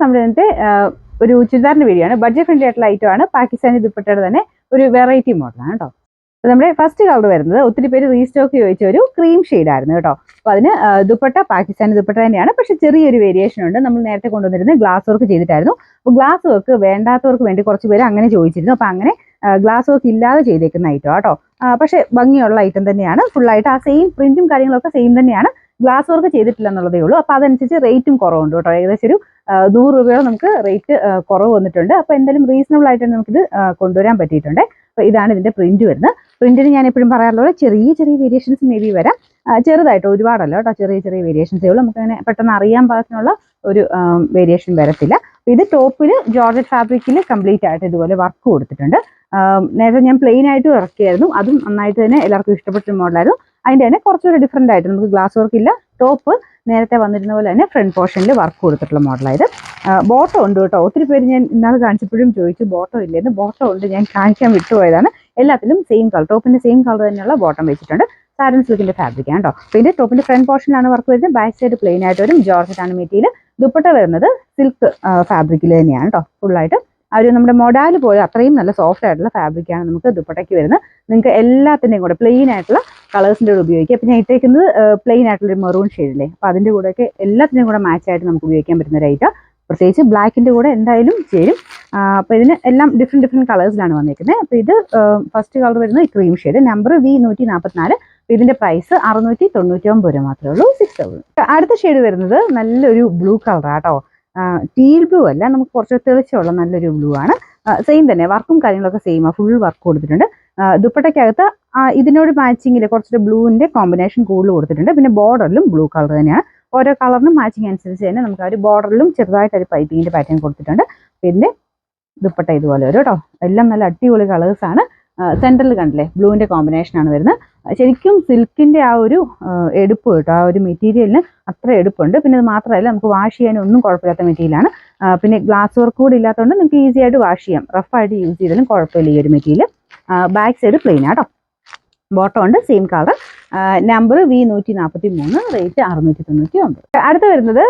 നമ്മുടെ ഇന്നത്തെ ഒരു ചുരിദാറിന്റെ വീഡിയോ ആണ്. ബഡ്ജറ്റ് ഫ്രണ്ട്ലി ആയിട്ടുള്ള ഐറ്റം ആണ്. പാകിസ്ഥാനി ദുപ്പട്ടയുടെ തന്നെ ഒരു വെറൈറ്റി മോഡലാണ് കേട്ടോ. നമ്മുടെ ഫസ്റ്റ് കളർ വരുന്നത് ഒത്തിരി പേര് റീസ്റ്റോക്ക് ചോദിച്ച ഒരു ക്രീം ഷെയ്ഡായിരുന്നു കേട്ടോ. അപ്പോൾ അതിന് ദുപ്പട്ട പാകിസ്ഥാനി ദുപ്പട്ട തന്നെയാണ്, പക്ഷെ ചെറിയൊരു വേരിയേഷൻ ഉണ്ട്. നമ്മൾ നേരത്തെ കൊണ്ടുവന്നിരുന്നത് ഗ്ലാസ് വർക്ക് ചെയ്തിട്ടായിരുന്നു. അപ്പോൾ ഗ്ലാസ് വർക്ക് വേണ്ടാത്തവർക്ക് വേണ്ടി കുറച്ച് പേര് അങ്ങനെ ചോദിച്ചിരുന്നു. അപ്പോൾ അങ്ങനെ ഗ്ലാസ് വർക്ക് ഇല്ലാതെ ചെയ്തേക്കുന്ന ഐറ്റം കേട്ടോ. പക്ഷെ ഭംഗിയുള്ള ഐറ്റം തന്നെയാണ്. ഫുള്ളായിട്ട് ആ സെയിം പ്രിന്റും കാര്യങ്ങളൊക്കെ സെയിം തന്നെയാണ്. ഗ്ലാസ് വർക്ക് ചെയ്തിട്ടില്ല എന്നുള്ളതേ ഉള്ളൂ. അപ്പോൾ അതനുസരിച്ച് റേറ്റും കുറവുണ്ട് കേട്ടോ. ഏകദേശം ഒരു 100 രൂപയോളം നമുക്ക് റേറ്റ് കുറവ് വന്നിട്ടുണ്ട്. അപ്പോൾ എന്തായാലും റീസണബിൾ ആയിട്ട് നമുക്കിത് കൊണ്ടുവരാൻ പറ്റിയിട്ടുണ്ട്. അപ്പോൾ ഇതാണ് ഇതിന്റെ പ്രിന്റ് വരുന്നത്. പ്രിന്റിന് ഞാൻ എപ്പോഴും പറയാറുള്ളത് ചെറിയ ചെറിയ വേരിയേഷൻസ് മേ ബി വരാം, ചെറുതായിട്ട് ഒരുപാടല്ല കേട്ടോ, ചെറിയ ചെറിയ വേരിയേഷൻസേ ഉള്ളൂ. നമുക്ക് അങ്ങനെ പെട്ടെന്ന് അറിയാൻ പാകത്തിനുള്ള ഒരു വേരിയേഷൻ വരത്തില്ല. ഇത് ടോപ്പിൽ ജോർജറ്റ് ഫാബ്രിക്കിൽ കംപ്ലീറ്റ് ആയിട്ട് ഇതുപോലെ വർക്ക് കൊടുത്തിട്ടുണ്ട്. നേരത്തെ ഞാൻ പ്ലെയിൻ ആയിട്ട് ഇറക്കിയായിരുന്നു, അതും നന്നായിട്ട് തന്നെ എല്ലാവർക്കും ഇഷ്ടപ്പെട്ട മോഡലായിരുന്നു. അതിൻ്റെ തന്നെ കുറച്ചുകൂടി ഡിഫറെൻ്റ് ആയിട്ട് നമുക്ക് ഗ്ലാസ് വർക്ക് ഇല്ല, ടോപ്പ് നേരത്തെ വന്നിരുന്ന പോലെ തന്നെ ഫ്രണ്ട് പോർഷനിൽ വർക്ക് കൊടുത്തിട്ടുള്ള മോഡലായത്. ബോട്ടം ഉണ്ട് കേട്ടോ. ഒത്തിരി പേര് ഞാൻ ഇന്നാൾ കാണിച്ചപ്പോഴും ചോദിച്ചു ബോട്ടം ഇല്ലെന്ന്. ബോട്ടം ഉണ്ട്, ഞാൻ കാണിക്കാൻ വിട്ടുപോയതാണ്. എല്ലാത്തിലും സെയിം കളർ, ടോപ്പിന്റെ സെയിം കളർ തന്നെയുള്ള ബോട്ടം വെച്ചിട്ടുണ്ട്. സാരൻ സിൽക്കിന്റെ ഫാബ്രിക് ആണ് കേട്ടോ. അപ്പോൾ ഇതിന്റെ ടോപ്പിന്റെ ഫ്രണ്ട് പോർഷനിലാണ് വർക്ക് വരുന്നത്. ബാക്ക് സൈഡ് പ്ലെയിൻ ആയിട്ട് വരും. ജോർജറ്റ് ആണ് മെറ്റീരിയൽ. ദുപ്പട്ട വരുന്നത് സിൽക്ക് ഫാബ്രിക്കിൽ തന്നെയാണ് കേട്ടോ. ഫുള്ളായിട്ട് നമ്മുടെ മൊഡാല് പോലെ അത്രയും നല്ല സോഫ്റ്റ് ആയിട്ടുള്ള ഫാബ്രിക്കാണ് നമുക്ക് ദുപ്പട്ടയ്ക്ക് വരുന്നത്. നിങ്ങൾക്ക് എല്ലാത്തിൻ്റെയും കൂടെ പ്ലെയിൻ ആയിട്ടുള്ള കളേഴ്സിൻ്റെ കൂടെ ഉപയോഗിക്കാം. പിന്നെ ഇട്ടേക്കുന്നത് പ്ലെയിൻ ആയിട്ടുള്ളൊരു മെറൂൺ ഷെയ്ഡില്ലേ, അപ്പോൾ അതിൻ്റെ കൂടെയൊക്കെ എല്ലാത്തിൻ്റെയും കൂടെ മാച്ച് ആയിട്ട് നമുക്ക് ഉപയോഗിക്കാൻ പറ്റുന്ന ഒരു ഐറ്റം. പ്രത്യേകിച്ച് ബ്ലാക്കിൻ്റെ കൂടെ എന്തായാലും ചേരും. അപ്പോൾ ഇതിന് എല്ലാം ഡിഫറെൻറ്റ് കളേഴ്സിലാണ് വന്നിരിക്കുന്നത്. അപ്പോൾ ഇത് ഫസ്റ്റ് കളർ വരുന്നത് ക്രീം ഷെയ്ഡ്, നമ്പർ V144. ഇതിന്റെ പ്രൈസ് 699 രൂപ മാത്രമേ ഉള്ളൂ. 6,000. അടുത്ത ഷെയ്ഡ് വരുന്നത് നല്ലൊരു ബ്ലൂ കളറാണ് കേട്ടോ. ടീൽ ബ്ലൂ അല്ല, നമുക്ക് കുറച്ച് തെളിച്ചുള്ള നല്ലൊരു ബ്ലൂ ആണ്. സെയിം തന്നെ വർക്കും കാര്യങ്ങളൊക്കെ സെയിം ആണ്. ഫുൾ വർക്ക് കൊടുത്തിട്ടുണ്ട്. ദുപ്പട്ടയ്ക്കകത്ത് ഇതിനോട് മാച്ചിങ്ങിൽ കുറച്ചൊരു ബ്ലൂവിന്റെ കോമ്പിനേഷൻ കൂടുതൽ കൊടുത്തിട്ടുണ്ട്. പിന്നെ ബോർഡറിലും ബ്ലൂ കളർ തന്നെയാണ്. ഓരോ കളറിനും മാച്ചിങ് അനുസരിച്ച് തന്നെ നമുക്ക് ആ ഒരു ബോർഡറിലും ചെറുതായിട്ട് ഒരു പൈപ്പിങ്ങിന്റെ പാറ്റേൺ കൊടുത്തിട്ടുണ്ട്. പിന്നെ ദുപ്പട്ട ഇതുപോലെ വരും കേട്ടോ. എല്ലാം നല്ല അടിപൊളി കളേഴ്സാണ്. സെൻറ്ററിൽ കണ്ടില്ലേ, ബ്ലൂവിൻ്റെ കോമ്പിനേഷനാണ് വരുന്നത്. ശരിക്കും സിൽക്കിൻ്റെ ആ ഒരു എടുപ്പ് കേട്ടോ, ആ ഒരു മെറ്റീരിയലിന് അത്ര എടുപ്പുണ്ട്. പിന്നെ അത് മാത്രമല്ല നമുക്ക് വാഷ് ചെയ്യാനൊന്നും കുഴപ്പമില്ലാത്ത മെറ്റീരിയലാണ്. പിന്നെ ഗ്ലാസ് വർക്ക് കൂടി ഇല്ലാത്തതുകൊണ്ട് നിങ്ങൾക്ക് ഈസി ആയിട്ട് വാഷ് ചെയ്യാം. റഫായിട്ട് യൂസ് ചെയ്താലും കുഴപ്പമില്ല ഈ ഒരു മെറ്റീരിയൽ. ബാക്ക് സൈഡ് പ്ലെയിൻ ആട്ടോ. ബോട്ടം ഉണ്ട് same colour, number V143, rate 699. അടുത്ത് വരുന്നത്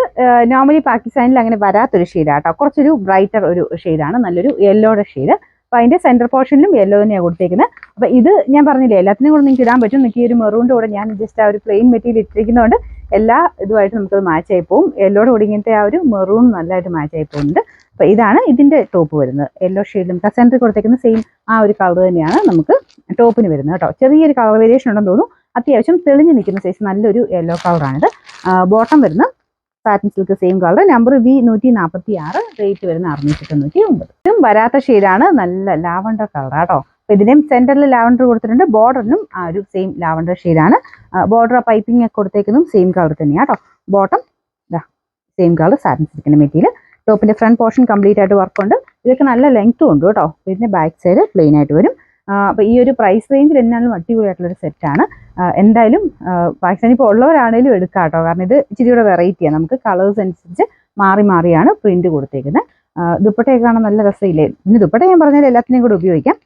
നോർമലി പാകിസ്ഥാനിൽ അങ്ങനെ വരാത്തൊരു ഷെയ്ഡാട്ടോ. കുറച്ചൊരു ബ്രൈറ്റർ ഒരു ഷെയ്ഡാണ്, നല്ലൊരു യെല്ലോയുടെ ഷെയ്ഡ്. അപ്പോൾ അതിൻ്റെ സെൻറ്റർ പോർഷനിലും യെല്ലോ തന്നെയാണ് കൊടുത്തേക്കുന്നത്. അപ്പോൾ ഇത് ഞാൻ പറഞ്ഞില്ലേ എല്ലാത്തിനും കൂടെ നിങ്ങൾക്ക് ഇടാൻ പറ്റും. നിങ്ങൾക്ക് ഈ ഒരു മെറൂണിൻ്റെ കൂടെ ഞാൻ ജസ്റ്റ് ആ ഒരു പ്ലെയിൻ മെറ്റീരിയൽ ഇട്ടിരിക്കുന്നതുകൊണ്ട് എല്ലാ ഇതുമായിട്ട് നമുക്കത് മാച്ച് ആയി പോകും. യെല്ലോയുടെ കൂടി ഇങ്ങനത്തെ ആ ഒരു മെറൂൺ നല്ലതായിട്ട് മാച്ച് ആയി പോകുന്നുണ്ട്. അപ്പോൾ ഇതാണ് ഇതിൻ്റെ ടോപ്പ് വരുന്നത്. യെല്ലോ ഷെയ്ഡിലും സെൻറ്ററിൽ കൊടുത്തേക്കുന്ന സെയിം ആ ഒരു കളർ തന്നെയാണ് നമുക്ക് ടോപ്പിന് വരുന്നത് കേട്ടോ. ചെറിയൊരു കളർ വേരിയേഷൻ ഉണ്ടെന്ന് തോന്നുന്നു. അത്യാവശ്യം തെളിഞ്ഞ് നിൽക്കുന്ന സൈസ് നല്ലൊരു യെല്ലോ കളറാണിത്. ബോട്ടം വരുന്ന satin silk same colour, number V146, rate വരുന്ന 699. ഇതും വരാത്ത ഷെയ്ഡാണ്, നല്ല ലാവണ്ടർ കളർ കേട്ടോ. അപ്പോൾ ഇതിൻ്റെയും സെൻറ്ററിൽ ലാവണ്ടർ കൊടുത്തിട്ടുണ്ട്. ബോർഡറിനും ആ ഒരു സെയിം ലാവണ്ടർ ഷെയ്ഡാണ്. ബോർഡർ പൈപ്പിംഗ് ഒക്കെ കൊടുത്തേക്കുന്നതും സെയിം കളർ തന്നെയാണ് കേട്ടോ. ബോട്ടം സെയിം കളർ സാറ്റിൻ സിൽക്കിൻ്റെ മെറ്റീരിയൽ. ടോപ്പിൻ്റെ ഫ്രണ്ട് പോർഷൻ കംപ്ലീറ്റ് ആയിട്ട് വർക്കുണ്ട്. ഇതൊക്കെ നല്ല ലെങ്ത്തും ഉണ്ട് കേട്ടോ. ഇതിൻ്റെ ബാക്ക് സൈഡ് പ്ലെയിൻ ആയിട്ട് വരും. അപ്പോൾ ഈ ഒരു പ്രൈസ് റേഞ്ചിൽ എന്നാലും അടിപൊളിയായിട്ടുള്ളൊരു സെറ്റാണ്. എന്തായാലും പാകിസ്ഥാനി ഇപ്പോൾ ഉള്ളവരാണേലും എടുക്കാം കേട്ടോ. കാരണം ഇത് ഇച്ചിരി കൂടെ വെറൈറ്റിയാണ്. നമുക്ക് കളേഴ്സ് അനുസരിച്ച് മാറി മാറിയാണ് പ്രിന്റ് കൊടുത്തേക്കുന്നത്. ദുപ്പട്ടയൊക്കെ കാണാൻ നല്ല രസമില്ലേ. പിന്നെ ദുപ്പട്ട ഞാൻ പറഞ്ഞാൽ എല്ലാത്തിനെയും കൂടെ ഉപയോഗിക്കാം.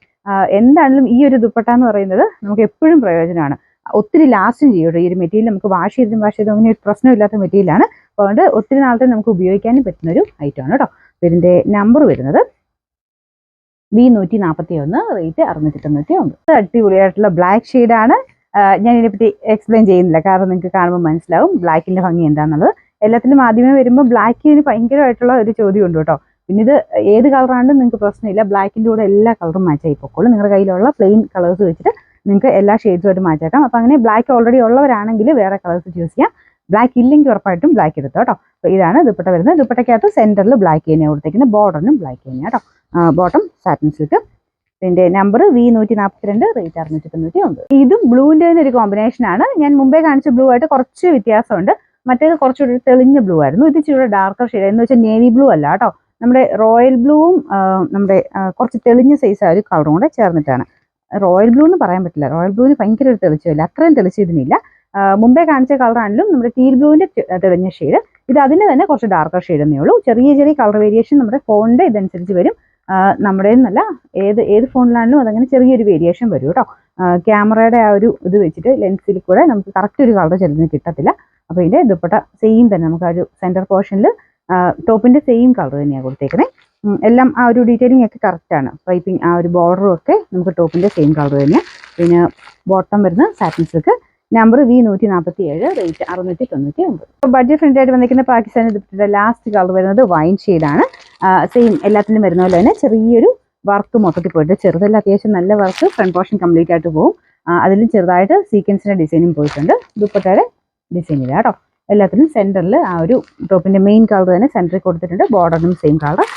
എന്താണെങ്കിലും ഈ ഒരു ദുപ്പട്ട എന്ന് പറയുന്നത് നമുക്ക് എപ്പോഴും പ്രയോജനമാണ്. ഒത്തിരി ലാസ്റ്റും ചെയ്യും കേട്ടോ. ഈ ഒരു മെറ്റീരിയൽ നമുക്ക് വാഷ് ചെയ്തും അങ്ങനെ ഒരു പ്രശ്നമില്ലാത്ത മെറ്റീരിയലാണ്. അപ്പോൾ അതുകൊണ്ട് ഒത്തിരി നാളത്തെ നമുക്ക് ഉപയോഗിക്കാനും പറ്റുന്ന ഒരു ഐറ്റമാണ് കേട്ടോ. ഇതിൻ്റെ നമ്പർ വരുന്നത് V141, റേറ്റ് 699. അടിപൊളിയായിട്ടുള്ള ബ്ലാക്ക് ഷെയ്ഡാണ്. ഞാൻ ഇതിനെപ്പറ്റി എക്സ്പ്ലെയിൻ ചെയ്യുന്നില്ല, കാരണം നിങ്ങൾക്ക് കാണുമ്പോൾ മനസ്സിലാവും ബ്ലാക്കിൻ്റെ ഭംഗി എന്താണെന്നുള്ളത്. എല്ലാത്തിനും ആദ്യമേ വരുമ്പോൾ ബ്ലാക്കിന് ഭയങ്കരമായിട്ടുള്ള ഒരു ചോദ്യം ഉണ്ട് കേട്ടോ. പിന്നെ ഇത് ഏത് കളറാണെന്ന് നിങ്ങൾക്ക് പ്രശ്നമില്ല. ബ്ലാക്കിൻ്റെ കൂടെ എല്ലാ കളറും മാച്ച് ആയി പൊക്കോളും. നിങ്ങളുടെ കയ്യിലുള്ള പ്ലെയിൻ കളേഴ്സ് വെച്ചിട്ട് നിങ്ങൾക്ക് എല്ലാ ഷെയ്ഡ്സുമായിട്ട് മാറ്റാക്കാം. അപ്പോൾ അങ്ങനെ ബ്ലാക്ക് ഓൾറെഡി ഉള്ളവരാണെങ്കിൽ വേറെ കളേഴ്സ് ചൂസ് ചെയ്യാം. ബ്ലാക്ക് ഇല്ലെങ്കിൽ ഉറപ്പായിട്ടും ബ്ലാക്ക് എടുത്തോ കേട്ടോ. അപ്പോൾ ഇതാണ് ദുപ്പട്ട വരുന്നത്. ദുപ്പട്ടയ്ക്കകത്ത് സെൻറ്ററിൽ ബ്ലാക്ക് തന്നെയാണ് കൊടുത്തേക്കുന്നത്. ബോർഡറിനും ബ്ലാക്ക് തന്നെയാണ് കേട്ടോ. Bottom satin silk. ഇതിൻ്റെ നമ്പർ V142, റേറ്റ് 699. ഇതും ബ്ലൂവിൻ്റെ തന്നെ ഒരു കോമ്പിനേഷനാണ്. ഞാൻ മുമ്പേ കാണിച്ച ബ്ലൂ ആയിട്ട് കുറച്ച് വ്യത്യാസമുണ്ട്. മറ്റേത് കുറച്ചുകൂടി തെളിഞ്ഞ ബ്ലൂ ആയിരുന്നു. ഇത് ഇച്ചിരി ഡാർക്കർ ഷെയ്ഡ് എന്ന് വെച്ചാൽ നേവി ബ്ലൂ അല്ല കേട്ടോ. നമ്മുടെ റോയൽ ബ്ലൂവും നമ്മുടെ കുറച്ച് തെളിഞ്ഞ സൈസ് ആ ഒരു കളറും കൂടെ ചേർന്നിട്ടാണ്. റോയൽ ബ്ലൂ എന്ന് പറയാൻ പറ്റില്ല. റോയൽ ബ്ലൂവിന് ഭയങ്കര ഒരു തെളിച്ചമില്ല, അത്രയും തെളിച്ച് ഇതിനില്ല. മുമ്പേ കാണിച്ച കളറാണെങ്കിലും നമ്മുടെ ടീൽ ബ്ലൂവിൻ്റെ തെളിഞ്ഞ ഷെയ്ഡ്. ഇത് അതിന് തന്നെ കുറച്ച് ഡാർക്കർ ഷെയ്ഡ് എന്നേ ഉള്ളൂ. ചെറിയ ചെറിയ കളർ വേരിയേഷൻ നമ്മുടെ ഫോണിൻ്റെ ഇതനുസരിച്ച് വരും. നമ്മുടെ എന്നല്ല, ഏത് ഫോണിലാണെങ്കിലും അതങ്ങനെ ചെറിയൊരു വേരിയേഷൻ വരും കേട്ടോ. ക്യാമറയുടെ ആ ഒരു ഇത് വെച്ചിട്ട് ലെൻസിൽ കൂടെ നമുക്ക് കറക്റ്റ് ഒരു കളർ ചിലതിന് കിട്ടത്തില്ല. അപ്പോൾ ഇതിൻ്റെ ദുപ്പട്ട സെയിം തന്നെ നമുക്ക് ആ ഒരു സെൻറ്റർ പോർഷനിൽ ടോപ്പിൻ്റെ സെയിം കളർ തന്നെയാണ് കൊടുത്തേക്കുന്നത്. എല്ലാം ആ ഒരു ഡീറ്റെയിലിംഗ് ഒക്കെ കറക്റ്റാണ്. പൈപ്പിംഗ് ആ ഒരു ബോർഡറും ഒക്കെ നമുക്ക് ടോപ്പിൻ്റെ സെയിം കളർ തന്നെയാണ്. പിന്നെ ബോട്ടം വരുന്ന satin silk, number V147, rate 699. Budget friendly ആയിട്ട് വന്നിരിക്കുന്ന പാകിസ്ഥാനി ദുപ്പട്ടയുടെ ലാസ്റ്റ് കളർ വരുന്നത് വൈൻ ഷെയ്ഡാണ്. സെയിം എല്ലാത്തിനും വരുന്ന പോലെ തന്നെ ചെറിയൊരു വർക്ക് മൊത്തത്തിൽ പോയിട്ട്, ചെറുതല്ല അത്യാവശ്യം നല്ല വർക്ക്, ഫ്രണ്ട് പോർഷൻ കംപ്ലീറ്റ് ആയിട്ട് പോകും. അതിലും ചെറുതായിട്ട് സീക്വൻസിൻ്റെ ഡിസൈനും പോയിട്ടുണ്ട്. ദുപ്പട്ടയുടെ ഡിസൈനില്ല കേട്ടോ. എല്ലാത്തിനും സെൻറ്ററിൽ ആ ഒരു ടോപ്പിൻ്റെ മെയിൻ കളർ തന്നെ സെൻറ്ററിൽ കൊടുത്തിട്ടുണ്ട്. ബോർഡറിനും same colour.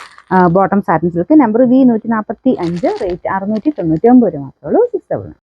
Bottom satin silk, number V145, rate 699 മാത്രമേ ഉള്ളൂ. 6